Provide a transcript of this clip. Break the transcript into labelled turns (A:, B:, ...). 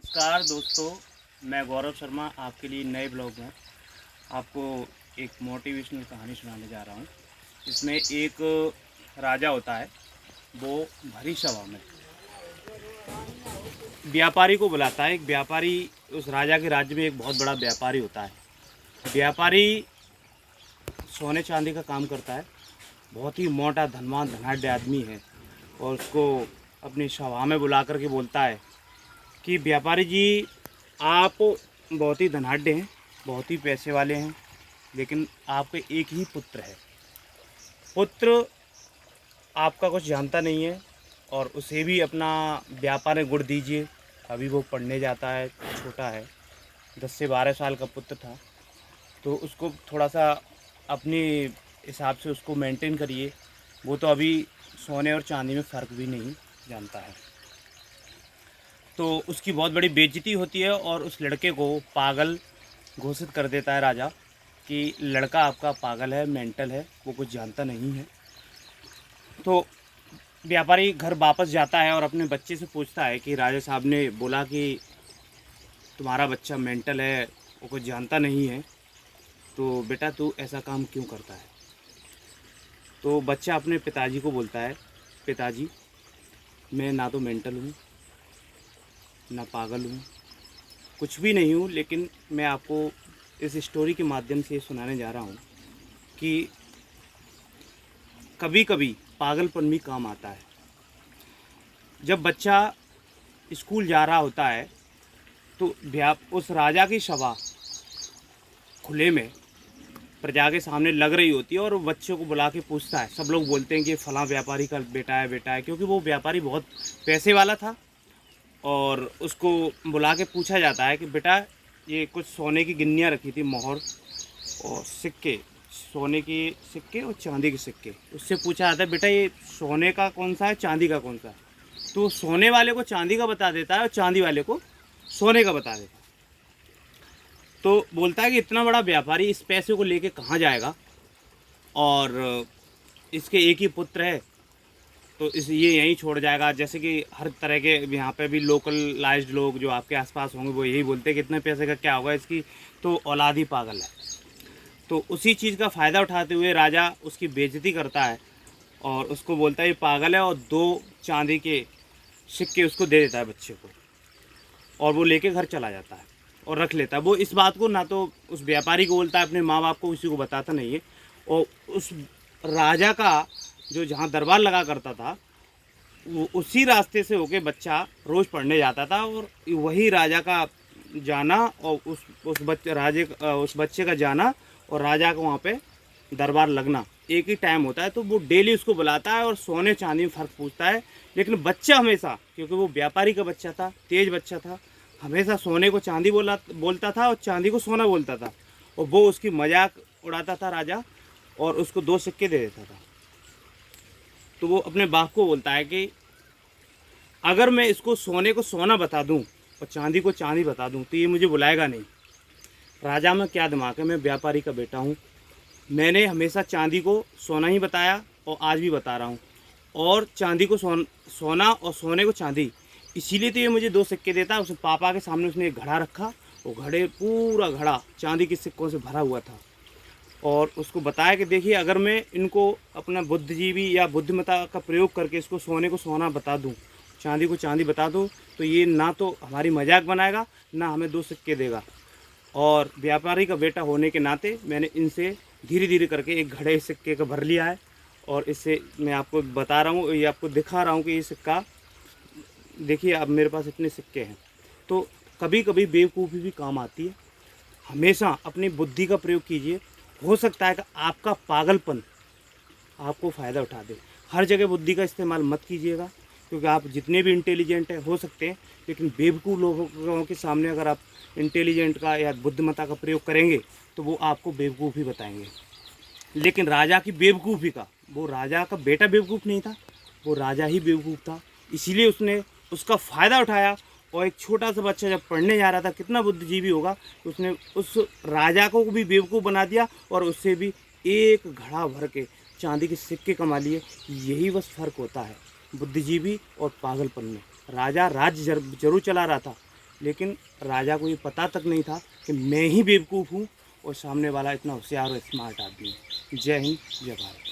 A: नमस्कार दोस्तों, मैं गौरव शर्मा आपके लिए नए ब्लॉग में आपको एक मोटिवेशनल कहानी सुनाने जा रहा हूँ। इसमें एक राजा होता है, वो भरी सभा में व्यापारी को बुलाता है। एक व्यापारी, उस राजा के राज्य में एक बहुत बड़ा व्यापारी होता है। व्यापारी सोने चांदी का काम करता है, बहुत ही मोटा धनवान धनाढ़ आदमी है। और उसको अपनी सभा में बुला करके बोलता है कि व्यापारी जी, आप बहुत ही धनाढ़ हैं, बहुत ही पैसे वाले हैं, लेकिन आपके एक ही पुत्र है। पुत्र आपका कुछ जानता नहीं है और उसे भी अपना व्यापार में गुड़ दीजिए। अभी वो पढ़ने जाता है, छोटा है, 10 से 12 साल का पुत्र था। तो उसको थोड़ा सा अपनी हिसाब से उसको मेंटेन करिए। वो तो अभी सोने और चांदी में फ़र्क भी नहीं जानता है। तो उसकी बहुत बड़ी बेइज्जती होती है और उस लड़के को पागल घोषित कर देता है राजा कि लड़का आपका पागल है, मेंटल है, वो कुछ जानता नहीं है। तो व्यापारी घर वापस जाता है और अपने बच्चे से पूछता है कि राजा साहब ने बोला कि तुम्हारा बच्चा मेंटल है, वो कुछ जानता नहीं है, तो बेटा तू ऐसा काम क्यों करता है। तो बच्चा अपने पिताजी को बोलता है, पिताजी मैं ना तो मेंटल हूँ, ना पागल हूँ, कुछ भी नहीं हूँ, लेकिन मैं आपको इस स्टोरी के माध्यम से सुनाने जा रहा हूँ कि कभी कभी पागलपन भी काम आता है। जब बच्चा स्कूल जा रहा होता है तो उस राजा की सभा खुले में प्रजा के सामने लग रही होती है और वो बच्चों को बुला के पूछता है। सब लोग बोलते हैं कि फलां व्यापारी का बेटा है, क्योंकि वो व्यापारी बहुत पैसे वाला था। और उसको बुला के पूछा जाता है कि बेटा, ये कुछ सोने की गिन्नियाँ रखी थी, मोहर और सिक्के, सोने के सिक्के और चांदी के सिक्के। उससे पूछा जाता है, बेटा ये सोने का कौन सा है, चांदी का कौन सा है। तो सोने वाले को चांदी का बता देता है और चांदी वाले को सोने का बता देता है। तो बोलता है कि इतना बड़ा व्यापारी इस पैसे को लेके कहाँ जाएगा, और इसके एक ही पुत्र है, तो इस ये यहीं छोड़ जाएगा। जैसे कि हर तरह के यहाँ पे भी लोकलाइज्ड लोग जो आपके आसपास होंगे वो यही बोलते हैं कि इतने पैसे का क्या होगा, इसकी तो औलाद ही पागल है। तो उसी चीज़ का फ़ायदा उठाते हुए राजा उसकी बेइज्जती करता है और उसको बोलता है ये पागल है, और 2 चांदी के सिक्के उसको दे देता है बच्चे को, और वो लेके घर चला जाता है और रख लेता है। वो इस बात को ना तो उस व्यापारी को बोलता है, अपने माँ बाप को किसी को बताता नहीं है। और उस राजा का जो जहाँ दरबार लगा करता था, वो उसी रास्ते से होके बच्चा रोज़ पढ़ने जाता था। और वही राजा का जाना और उस बच्चे का जाना और राजा का वहाँ पे दरबार लगना एक ही टाइम होता है। तो वो डेली उसको बुलाता है और सोने चांदी में फ़र्क पूछता है। लेकिन बच्चा हमेशा, क्योंकि वो व्यापारी का बच्चा था, तेज़ बच्चा था, हमेशा सोने को चांदी बोलता था और चांदी को सोना बोलता था। और वो उसकी मजाक उड़ाता था राजा, और उसको 2 सिक्के दे देता था। तो वो अपने बाप को बोलता है कि अगर मैं इसको सोने को सोना बता दूं और चांदी को चांदी बता दूं तो ये मुझे बुलाएगा नहीं। राजा में क्या दिमाग है, मैं व्यापारी का बेटा हूँ, मैंने हमेशा चांदी को सोना ही बताया और आज भी बता रहा हूँ, और चांदी को सोना और सोने को चांदी, इसीलिए तो ये मुझे 2 सिक्के देता है। उस पापा के सामने उसने एक घड़ा रखा, वो पूरा घड़ा चांदी के सिक्कों से भरा हुआ था। और उसको बताया कि देखिए, अगर मैं इनको अपना बुद्धिजीवी या बुद्धिमत्ता का प्रयोग करके इसको सोने को सोना बता दूं, चांदी को चांदी बता दूं, तो ये ना तो हमारी मजाक बनाएगा, ना हमें 2 सिक्के देगा। और व्यापारी का बेटा होने के नाते मैंने इनसे धीरे धीरे करके एक घड़े सिक्के का भर लिया है, और इससे मैं आपको बता रहा हूँ, ये आपको दिखा रहा हूँ कि ये सिक्का देखिए, अब मेरे पास इतने सिक्के हैं। तो कभी कभी बेवकूफ़ी भी काम आती है। हमेशा अपनी बुद्धि का प्रयोग कीजिए। हो सकता है कि आपका पागलपन आपको फ़ायदा उठा दे। हर जगह बुद्धि का इस्तेमाल मत कीजिएगा, क्योंकि आप जितने भी इंटेलिजेंट हैं हो सकते हैं, लेकिन बेवकूफ़ लोगों के सामने अगर आप इंटेलिजेंट का या बुद्धिमत्ता का प्रयोग करेंगे तो वो आपको बेवकूफ़ी बताएंगे। लेकिन राजा की बेवकूफ़ी का, वो राजा का बेटा बेवकूफ़ नहीं था, वो राजा ही बेवकूफ़ था। इसीलिए उसने उसका फ़ायदा उठाया, और एक छोटा सा बच्चा जब पढ़ने जा रहा था, कितना बुद्धिजीवी होगा, तो उसने उस राजा को भी बेवकूफ़ बना दिया और उससे भी एक घड़ा भर के चांदी के सिक्के कमा लिए। यही बस फ़र्क होता है बुद्धिजीवी और पागलपन में। राजा राज्य जरूर चला रहा था, लेकिन राजा को ये पता तक नहीं था कि मैं ही बेवकूफ़ हूँ और सामने वाला इतना होशियार और स्मार्ट आदमी है। जय हिंद, जय भारत।